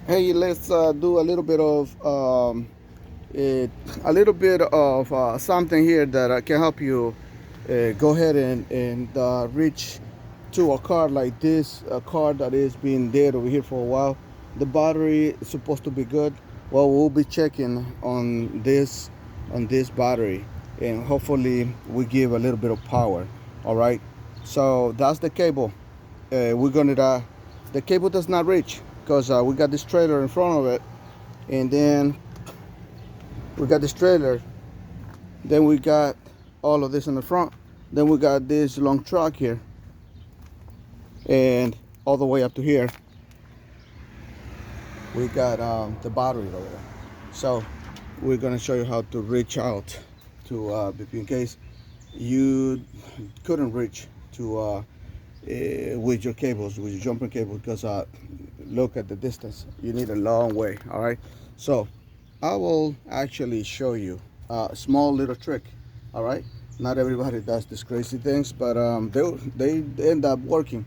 Hey, let's do a little bit of something here that can help you go ahead and reach to a car like this, a car that is being dead over here for a while. The battery is supposed to be good. Well, we'll be checking on this battery, and hopefully we give a little bit of power. All right. So that's the cable. We're gonna the cable does not reach because we got this trailer in front of it, and then we got this trailer, then we got all of this in the front, then we got this long truck here, and all the way up to here we got the battery over there. So we're gonna show you how to reach out to in case you couldn't reach to with your cables, with your jumper cable, because look at the distance, you need a long way. All right, so I will actually show you a small little trick. All right, not everybody does these crazy things, but they end up working.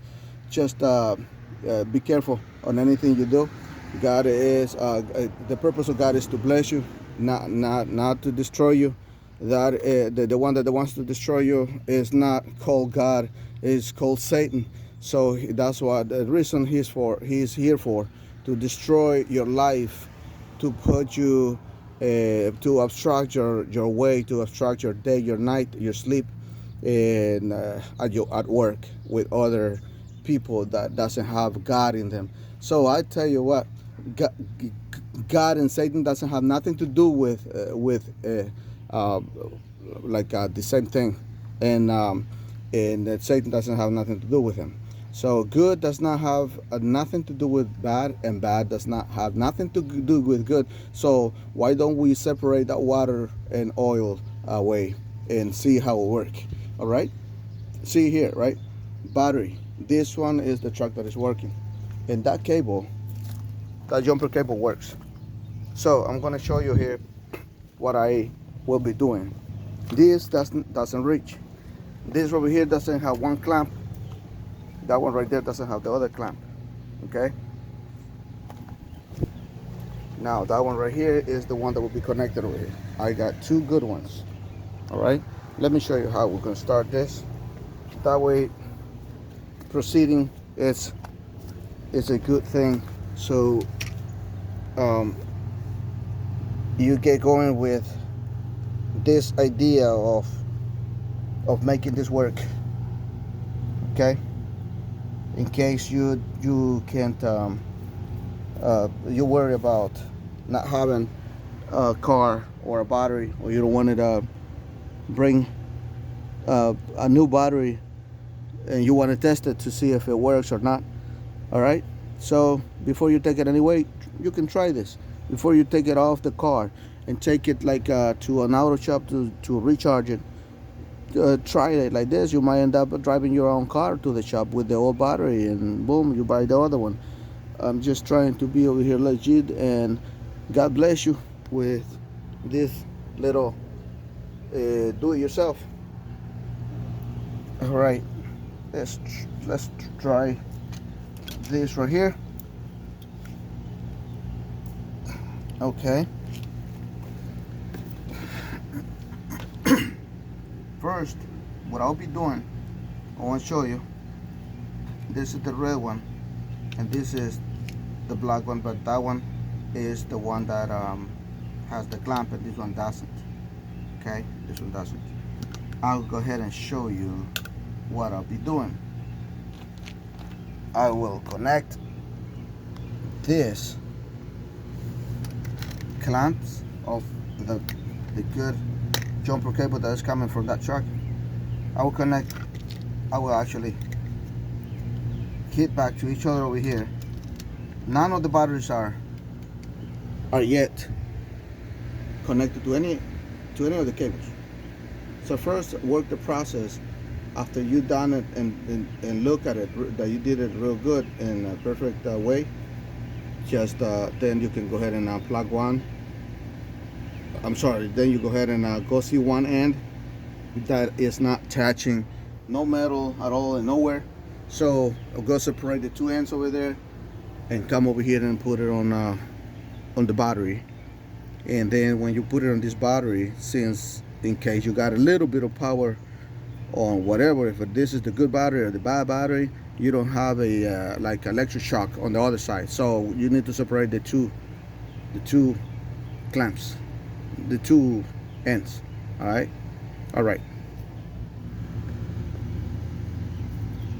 Just be careful on anything you do. God is the purpose of God is to bless you, not to destroy you. That the one that wants to destroy you is not called God, is called Satan. So that's what the reason he's here for, to destroy your life, to put you to obstruct your way, to obstruct your day, your night, your sleep, and at work with other people that doesn't have God in them. So I tell you what, God, God and Satan doesn't have nothing to do the same thing, and that Satan doesn't have nothing to do with him. So good does not have nothing to do with bad, and bad does not have nothing to do with good. So why don't we separate that water and oil away and see how it work? All right. See here, right? Battery. This one is the truck that is working, and that cable, that jumper cable works. So I'm gonna show you here what I will be doing. This doesn't reach. This over here doesn't have one clamp. That one right there doesn't have the other clamp. Okay. Now that one right here is the one that will be connected over here. I got two good ones. All right. Let me show you how we're gonna start this. That way, proceeding is a good thing. So you get going with this idea of making this work. Okay. In case you can't you worry about not having a car or a battery, or you don't want to bring a new battery, and you want to test it to see if it works or not. All right. So before you take it anyway, you can try this. Before you take it off the car and take it like to an auto shop to recharge it, try it like this. You might end up driving your own car to the shop with the old battery, and boom, you buy the other one. I'm just trying to be over here legit, and God bless you with this little do it yourself. All right, let's try this right here. Okay. First, what I'll be doing, I want to show you. This is the red one, and this is the black one, but that one is the one that has the clamp, and this one doesn't. Okay, this one doesn't. I'll go ahead and show you what I'll be doing. I will connect this clamps of the good jumper cable that is coming from that truck. I will actually hit back to each other over here. None of the batteries are yet connected to any of the cables. So first, work the process. After you done it and look at it, that you did it real good in a perfect way, just then you can go ahead and plug one. I'm sorry, then you go ahead and go see one end that is not touching no metal at all and nowhere. So I'll go separate the two ends over there, and come over here and put it on the battery. And then when you put it on this battery, since in case you got a little bit of power on whatever, if this is the good battery or the bad battery, you don't have a like electric shock on the other side. So you need to separate the two clamps, the two ends. All right.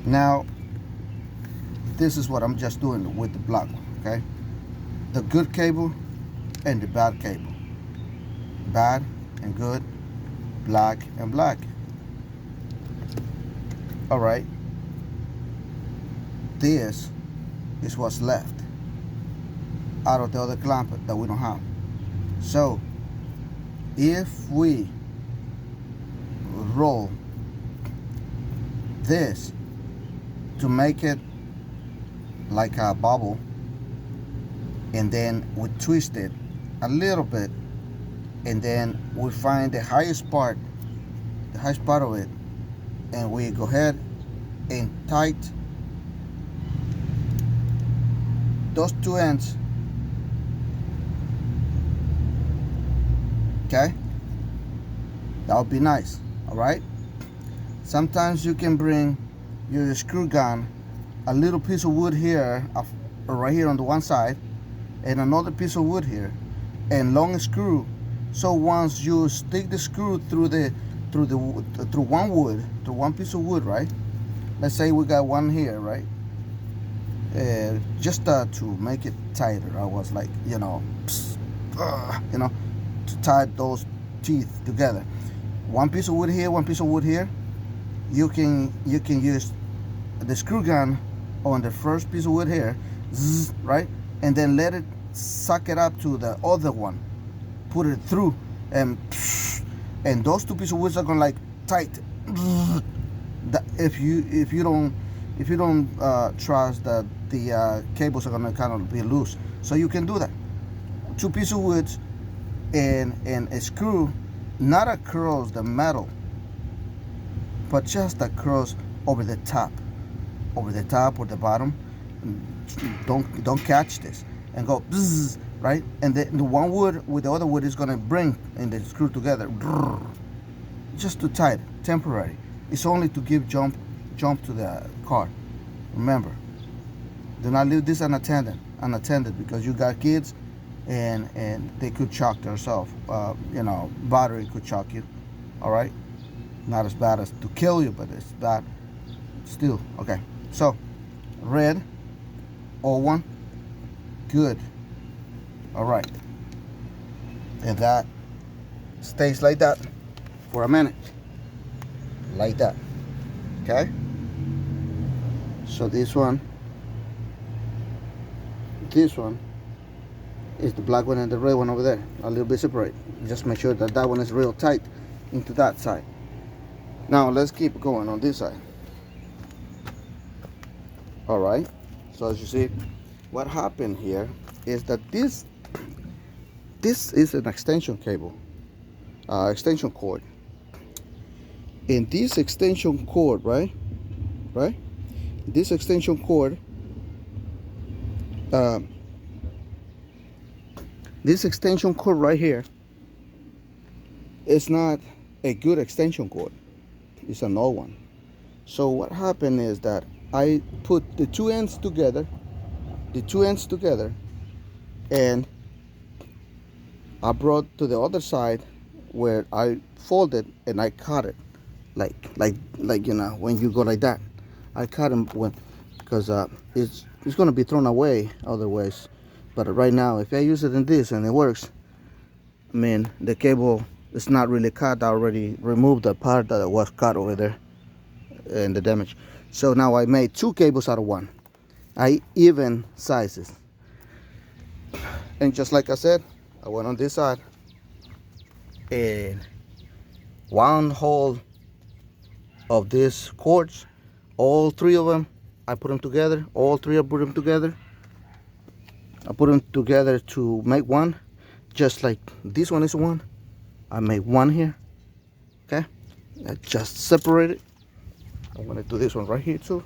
Now this is what I'm just doing with the black one. Okay, the good cable and the bad cable, bad and good, black and black. All right, this is what's left out of the other clamp that we don't have. So if we roll this to make it like a bubble, and then we twist it a little bit, and then we find the highest part of it, and we go ahead and tight those two ends. Okay, that would be nice. All right, sometimes you can bring your screw gun, a little piece of wood here, right here on the one side, and another piece of wood here, and long screw. So once you stick the screw through one piece of wood, right? Let's say we got one here, right? Just to make it tighter, I was like, to tie those teeth together. One piece of wood here, one piece of wood here. You can use the screw gun on the first piece of wood here, right? And then let it suck it up to the other one. Put it through, and those two pieces of wood are gonna like tight. If you don't trust that the cables are gonna kind of be loose, so you can do that. Two pieces of wood and a screw, not across the metal, but just across over the top or the bottom. Don't catch this and go bzzz, right? And the one wood with the other wood is gonna bring and the screw together, just to tight, temporary. It's only to give jump to the car. Remember, do not leave this unattended because you got kids and they could shock themselves. Battery could shock you. All right, not as bad as to kill you, but it's bad still. Okay, so red, all one, good. All right, and that stays like that for a minute, like that. Okay, so this one is the black one and the red one over there, a little bit separate. Just make sure that one is real tight into that side. Now let's keep going on this side. All right, so as you see, what happened here is that this is an extension cable, extension cord. In this extension cord, right? This extension cord, right here is not a good extension cord. It's an old one. So what happened is that I put the two ends together, and I brought to the other side where I folded and I cut it, like when you go like that. I cut them because it's going to be thrown away otherwise. But right now, if I use it in this and it works, I mean, the cable is not really cut. I already removed the part that was cut over there and the damage. So now I made two cables out of one. I even sizes. And just like I said, I went on this side and one hole of these cords, all three of them, I put them together. All three I put them together. I put them together to make one, just like this one is one. I made one here. Okay, I just separate it. I'm gonna do this one right here too,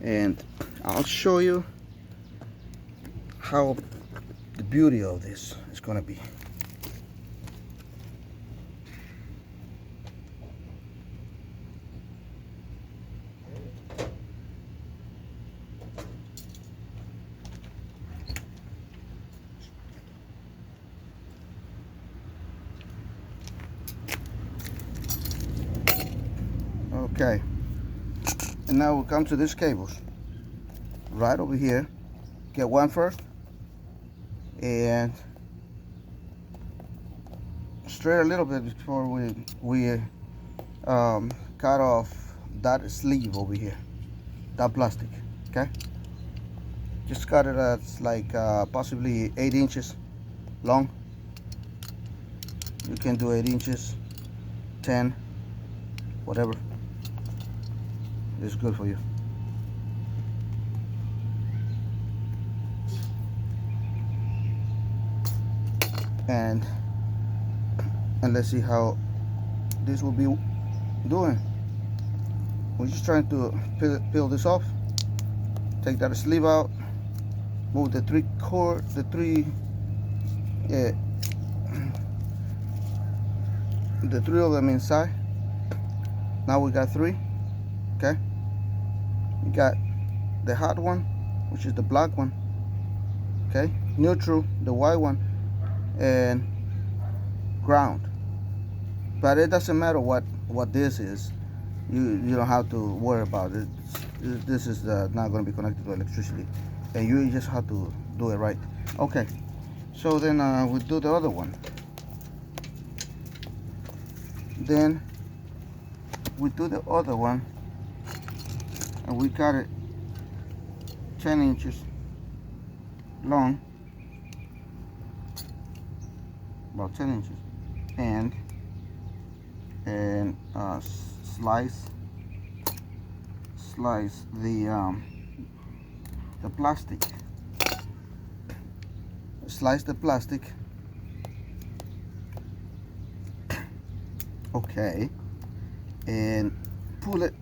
and I'll show you how the beauty of this is gonna be. Okay, and now we'll come to these cables right over here. Get one first and straight a little bit before we cut off that sleeve over here, that plastic. Okay, just cut it at like possibly 8 inches long. You can do 8 inches, 10, whatever is good for you. And let's see how this will be doing. We're just trying to peel this off. Take that sleeve out. Move the three of them inside. Now we got 3. Okay. We got the hot one, which is the black one. Okay. Neutral, the white one, and ground. But it doesn't matter what this is. You don't have to worry about it. This is not going to be connected to electricity, and you just have to do it right. Okay, so then we do the other one. Then we do the other one, and we cut it 10 inches long, about 10 inches, and slice the plastic. Slice the plastic. Okay, and pull it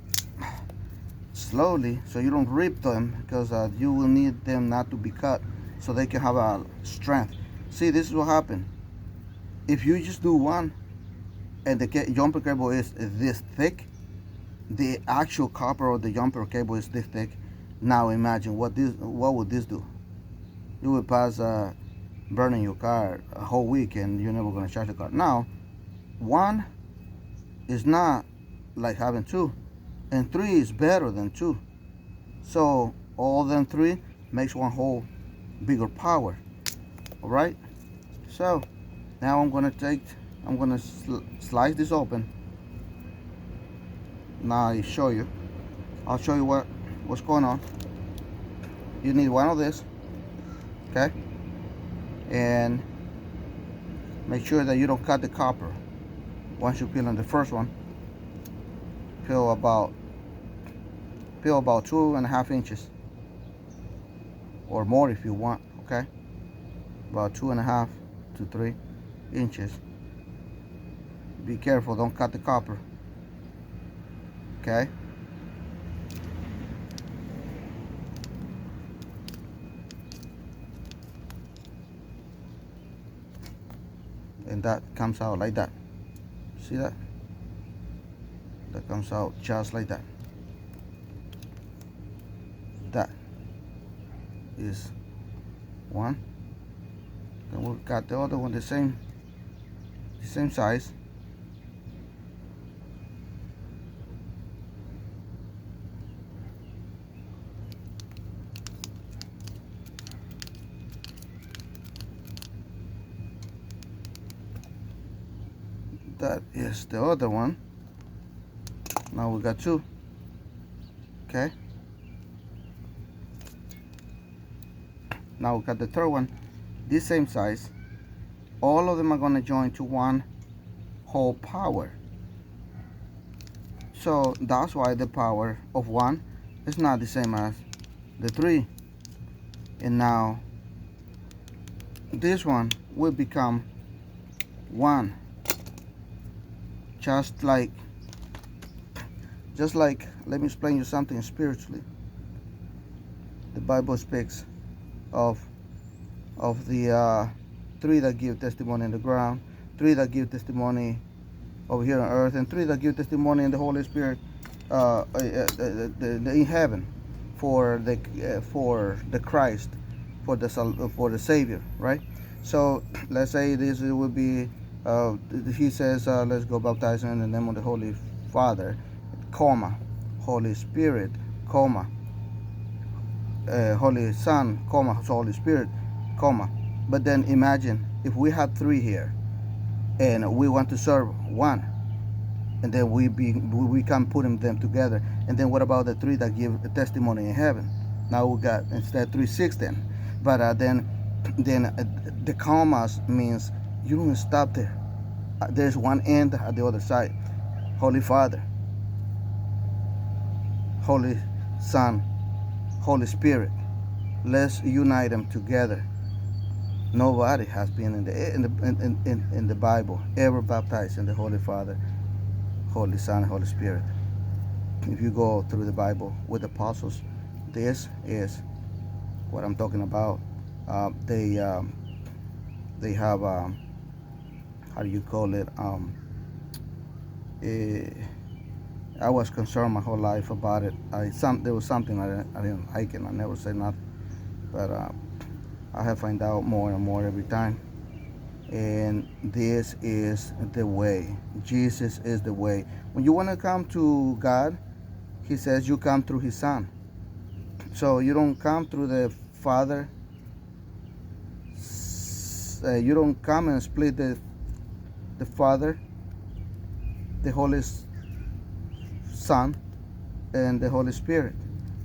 slowly so you don't rip them, because you will need them not to be cut so they can have a strength. See, this is what happened. If you just do one and the jumper cable is this thick, the actual copper of the jumper cable is this thick. Now imagine what would this do? You would pass burning your car a whole week and you're never going to charge the car. Now, one is not like having 2, and 3 is better than 2. So all them 3 makes one whole bigger power. All right. So now I'm gonna slice this open. Now I'll show you what's going on. You need one of this, okay? And make sure that you don't cut the copper. Once you peel on the first one, peel about 2.5 inches or more if you want, okay? About 2.5 to 3 inches. Be careful, don't cut the copper. Okay. And that comes out like that. See that? That comes out just like that. That is one. Then we've got the other one the same size. That is the other one. Now we got 2. Okay. Now we got the third one, this same size. All of them are going to join to one whole power. So that's why the power of 1 is not the same as the 3. And now this one will become 1. Just like, let me explain you something spiritually. the Bible speaks of the three that give testimony in the ground, three that give testimony over here on earth, and three that give testimony in the Holy Spirit in heaven for the Christ, for the Savior, right? So let's say this would be he says let's go baptize in the name of the Holy Father, comma, Holy Spirit, comma, Holy Son, comma, Holy Spirit, comma. But then imagine if we had three here and we want to serve one, and then we can put them together. And then what about the three that give a testimony in heaven? Now we got instead 3, 6 then. But then the commas means you don't stop there. There's one end at the other side. Holy Father, Holy Son, Holy Spirit. Let's unite them together. Nobody has been in the Bible ever baptized in the Holy Father, Holy Son, and Holy Spirit. If you go through the Bible with the apostles, this is what I'm talking about. They have how do you call it? I was concerned my whole life about it. There was something I didn't like, and I never said nothing. But I have found out more and more every time. And this is the way. Jesus is the way. When you want to come to God, He says you come through His Son. So you don't come through the Father. You don't come and split the Father, the Holy Son, and the Holy Spirit.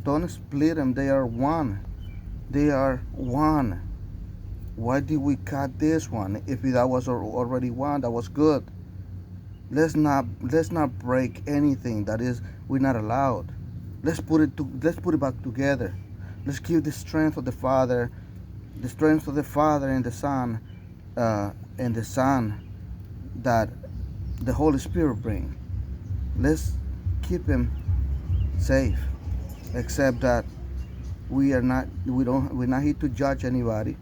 Don't split them. They are one. They are one. Why did we cut this one? If that was already one, that was good. Let's not break anything that is we're not allowed. Let's put it back together. Let's give the strength of the Father, and the Son, that the Holy Spirit bring. Let's keep Him safe. Except that we're not here to judge anybody.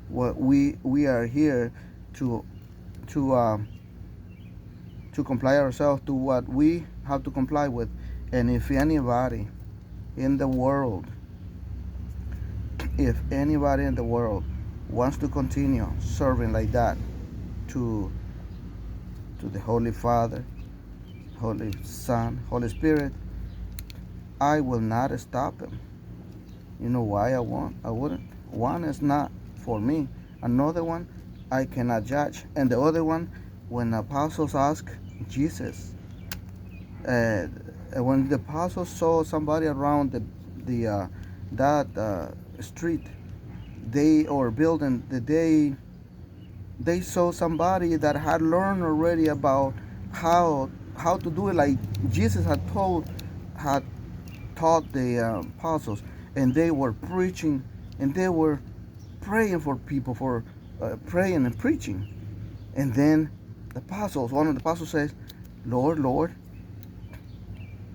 We are here to comply ourselves to what we have to comply with. And if anybody in the world wants to continue serving like that to the Holy Father, Holy Son, Holy Spirit, I will not stop him. You know why I wouldn't? One is not for me. Another one I cannot judge. And the other one, when the apostles asked Jesus, when the apostles saw somebody around that street, they saw somebody that had learned already about how to do it, like Jesus had taught the apostles, and they were preaching, and they were praying for people, for praying and preaching. And then one of the apostles says, Lord,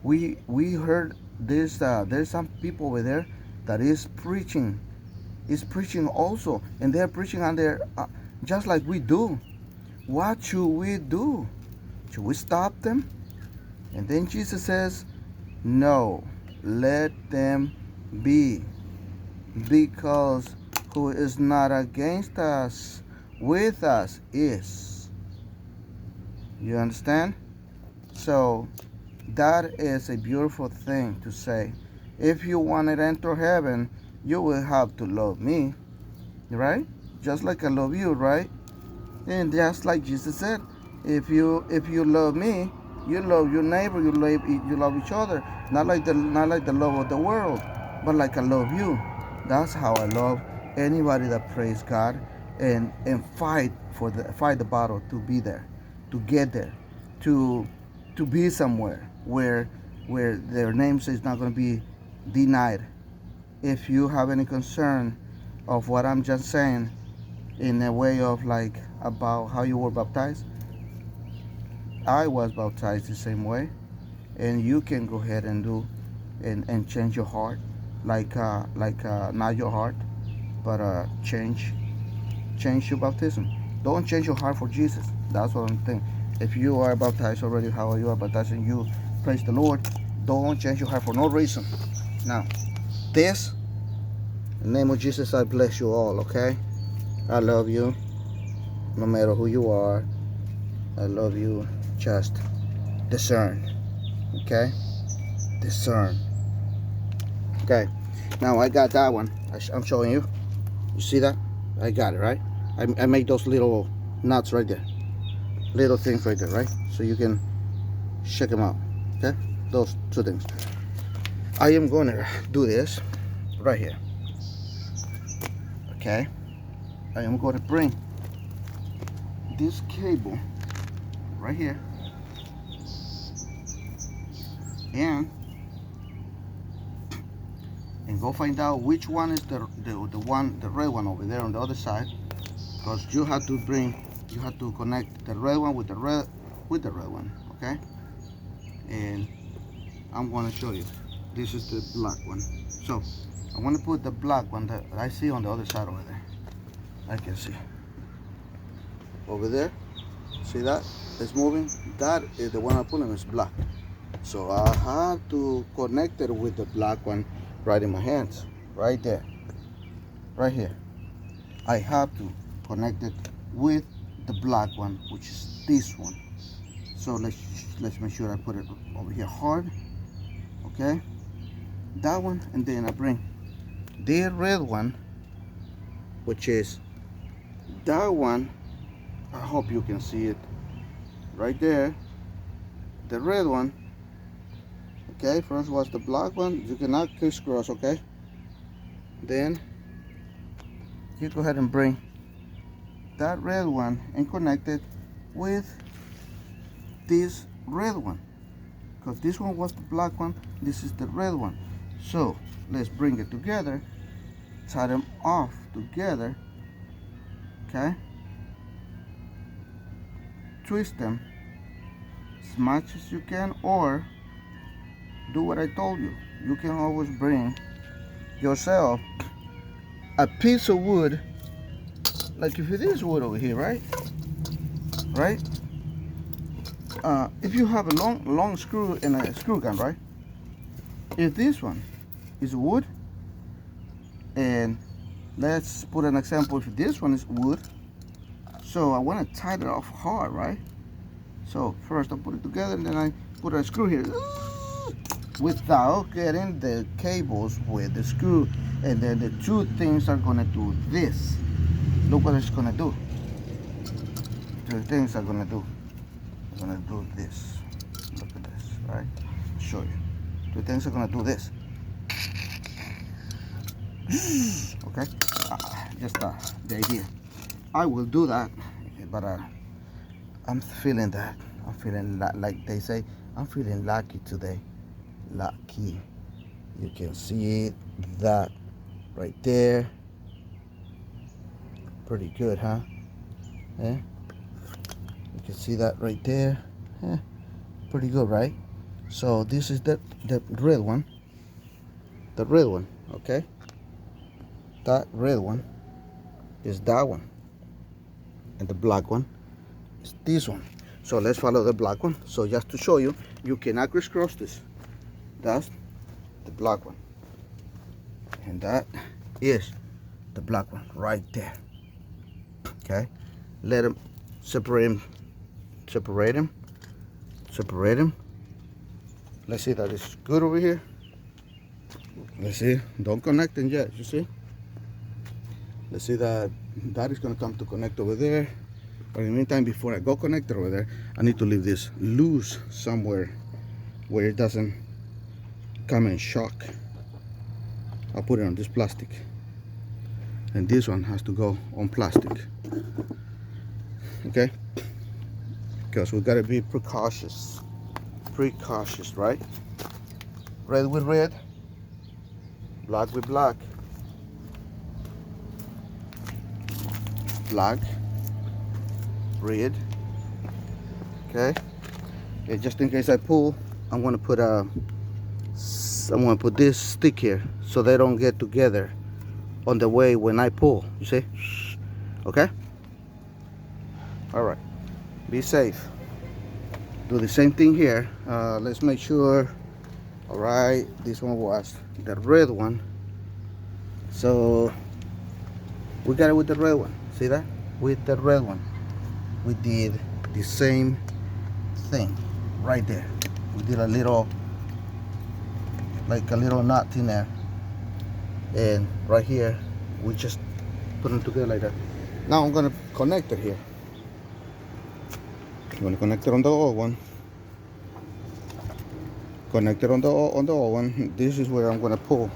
we heard there's some people over there that is preaching also, and they're preaching on their just like we do. What should we do? Should we stop them? And then Jesus says, no, let them be, because who is not against us, with us is. You understand? So that is a beautiful thing to say. If you want to enter heaven, you will have to love me, right? Just like I love you, right? And just like Jesus said, if you love me, you love your neighbor, you love each other. Not like the love of the world, but like I love you. That's how I love anybody that prays God and fight the battle to be there, to get there, to be somewhere where their names is not going to be denied. If you have any concern of what I'm just saying, in a way of like about how you were baptized, I was baptized the same way, and you can go ahead and do and change your heart like not your heart, but change your baptism. Don't change your heart for Jesus. That's what I'm thinking. If you are baptized already, how you are baptized and you praise the Lord, don't change your heart for no reason. Now, this, in the name of Jesus, I bless you all, okay? I love you, no matter who you are. I love you. Just discern, okay? Discern. Okay, now I got that one. I'm showing you. You see that? I got it, right? I made those little nuts right there. Little things right there, right? So you can check them out, okay? Those two things. I am going to do this right here, okay? I am going to bring this cable right here and go find out which one is the red one over there on the other side, because you have to connect the red one with the red one, okay? And I'm going to show you. This is the black one. So I want to put the black one that I see on the other side over there. I can see over there. See that? It's moving. That is the one I put in. It's black. So I have to connect it with the black one right in my hands, right there, right here. I have to connect it with the black one, which is this one. So let's make sure I put it over here hard, okay? That one, and then I bring the red one, which is that one. I hope you can see it right there. The red one. Okay, first was the black one. You cannot crisscross, okay? Then you go ahead and bring that red one and connect it with this red one, because this one was the black one, this is the red one. So let's bring it together, tie them off together, okay? Twist them as much as you can, or do what I told you. You can always bring yourself a piece of wood, like if it is wood over here, right? Right? If you have a long screw and a screw gun, right? If this one is wood, and let's put an example, if this one is wood, so I want to tie it off hard, right? So first I put it together, and then I put a screw here without getting the cables with the screw, and then the two things are gonna do this. Look what it's gonna do. Two things are gonna do. It's gonna do this. Look at this, right? I'll show you. Two things are gonna do this. Okay, just the idea. I will do that, but I'm feeling that. I'm feeling like they say. I'm feeling lucky today. Lucky. You can see that right there. Pretty good, huh? Yeah. You can see that right there. Yeah. Pretty good, right? So this is the red one. The red one, okay? That red one is that one. And the black one is this one. So let's follow the black one. So just to show you, you cannot crisscross this. That's the black one. And that is the black one right there. Okay? Let them separate them. Separate them. Separate them. Let's see that it's good over here. Let's see. Don't connect them yet, you see? Let's see that is going to come to connect over there. But in the meantime, before I go connect it over there, I need to leave this loose somewhere where it doesn't come in shock. I'll put it on this plastic. And this one has to go on plastic. Okay? Because we got to be precautious. Precautious, right? Red with red. Black with black. Black. Red. Okay? And just in case I pull, I'm going to put this stick here so they don't get together on the way when I pull, you see? Okay? All right, be safe. Do the same thing here. Let's make sure. All right, this one was the red one, so we got it with the red one. See that? With the red one, we did the same thing right there. We did a little, like a little knot in there, and right here we just put them together like that. Now I'm gonna connect it here. I'm gonna connect it on the old one. Connect it on the old one. This is where I'm gonna pull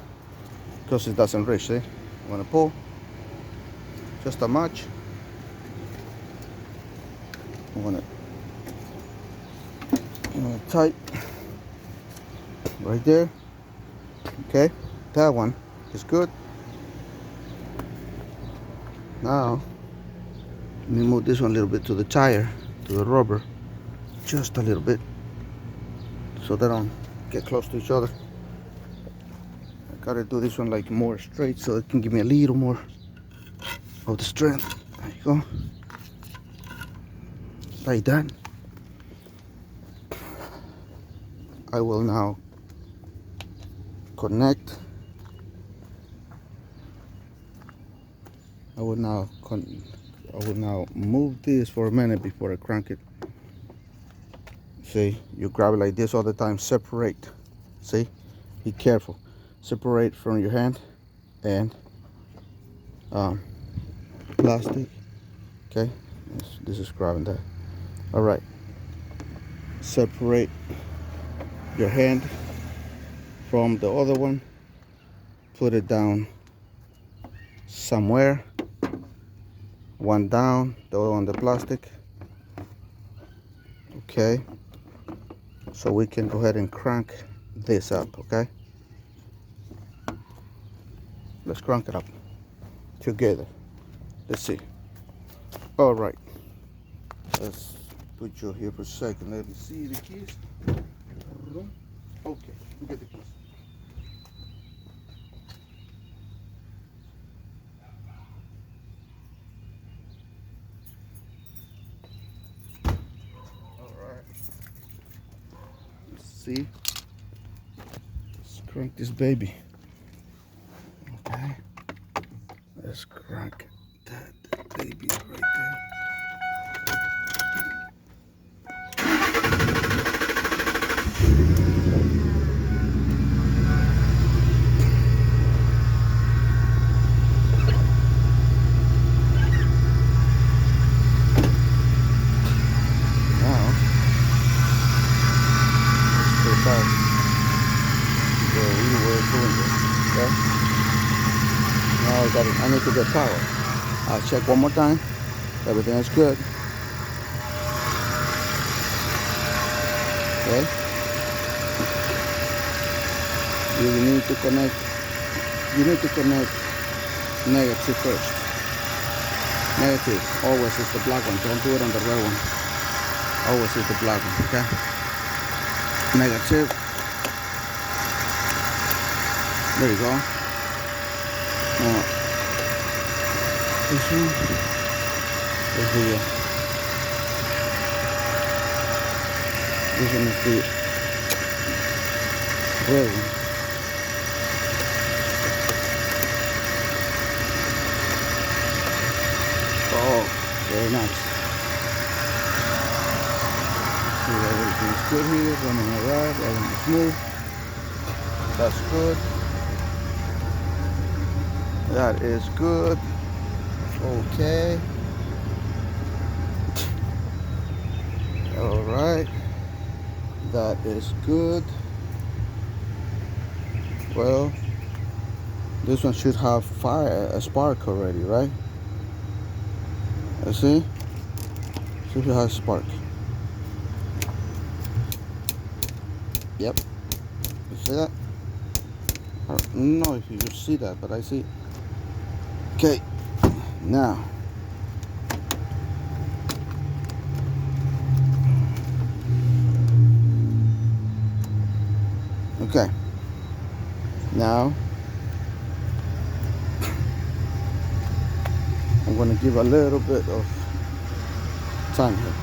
because it doesn't reach. See? I'm gonna pull just a much. I'm gonna tight right there. Okay, that one is good. Now let me move this one a little bit to the tire, to the rubber, just a little bit, so they don't get close to each other. I gotta do this one like more straight so it can give me a little more of the strength. There you go, like that. I will now connect. I will now move this for a minute before I crank it. See, you grab it like this all the time. Separate. See, be careful. Separate from your hand and plastic. Okay, this is grabbing that. All right. Separate your hand from the other one. Put it down somewhere. One down, the other on the plastic. Okay, so we can go ahead and crank this up. Okay, let's crank it up together. Let's see. All right, let's put you here for a second. Let me see the keys. Okay, we get the keys. See, let's crank this baby. Okay, let's crank that baby right there. I need to get power. I'll check one more time. Everything is good. Okay. You need to connect. You need to connect negative first. Negative always is the black one. Don't do it on the red one. Always is the black one. Okay. Negative. There you go. Now, this one is the red one. Oh, very nice. See, everything's good here, running alright, running smooth. That's good. That is good. Okay. All right. That is good. Well, this one should have a spark already, right? Let's see. Should have a spark. Yep. You see that? I don't know if you see that, but I see. Okay, now I'm going to give a little bit of time here.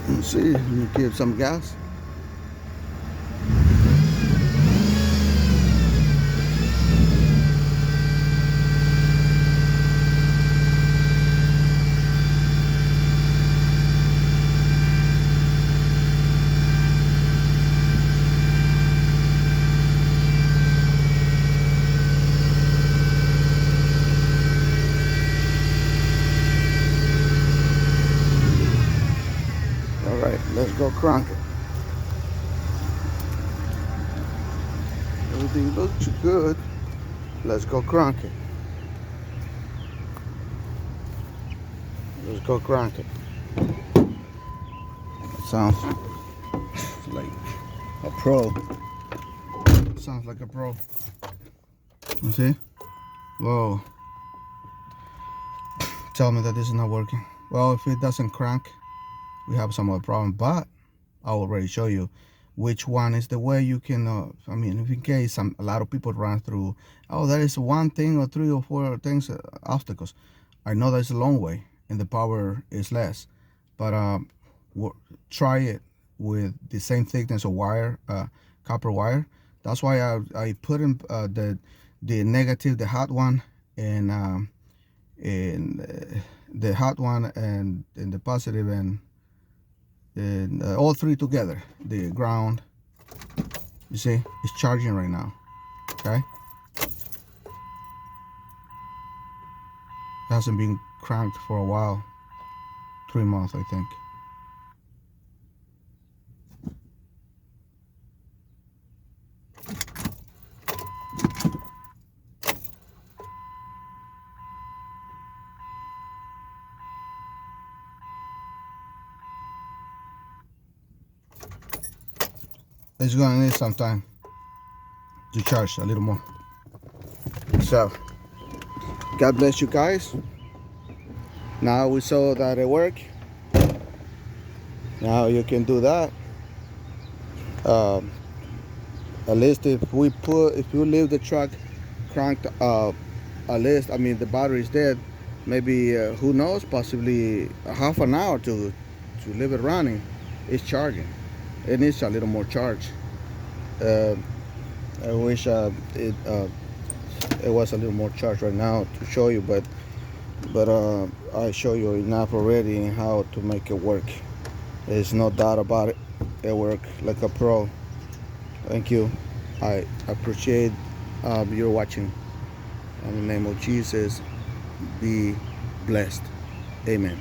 Let's see, let me give some gas. All right, let's go crank it. Everything looks good. Let's go crank it. Let's go crank it. Sounds like a pro. Sounds like a pro. You see? Whoa. Tell me that this is not working. Well, if it doesn't crank, we have some other problem, but I already show you which one is the way you can, I mean, if in case a lot of people run through, oh, there is one thing or 3 or 4 things, obstacles. I know there's a long way and the power is less, but try it with the same thickness of wire, copper wire. That's why I put in the negative, the hot one, and the hot one and the positive, and all 3 together. The ground, you see, it's charging right now. Okay, hasn't been cranked for a while, 3 months I think. It's gonna need some time to charge a little more. So, God bless you guys. Now we saw that it worked. Now you can do that. At least if you leave the truck cranked, at least, I mean, the battery is dead. Maybe who knows? Possibly a half an hour to leave it running. It's charging. It needs a little more charge. I wish it was a little more charge right now to show you, but I show you enough already in how to make it work. There's no doubt about it. It works like a pro. Thank you. I appreciate your watching. In the name of Jesus, be blessed. Amen.